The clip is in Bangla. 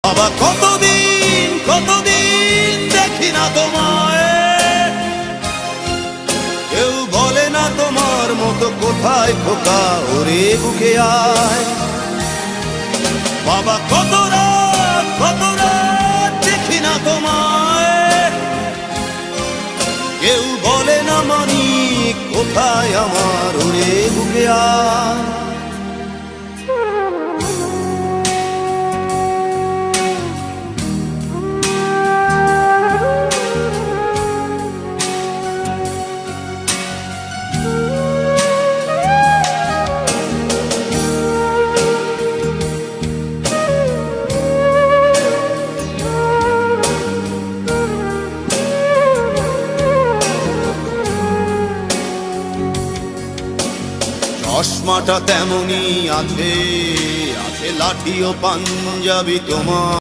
বাবা কতদিন দেখি না তোমায়, কেউ বলে না তোমার মতো কোথায় খোকা ওরে বুকে আয়। বাবা কত রাত দেখি না তোমায়, কেউ বলে না মানি কোথায় আমার ওরে বুকে আয়। চশমাটা তেমনি আছে, লাঠি ও পাঞ্জাবি তোমার।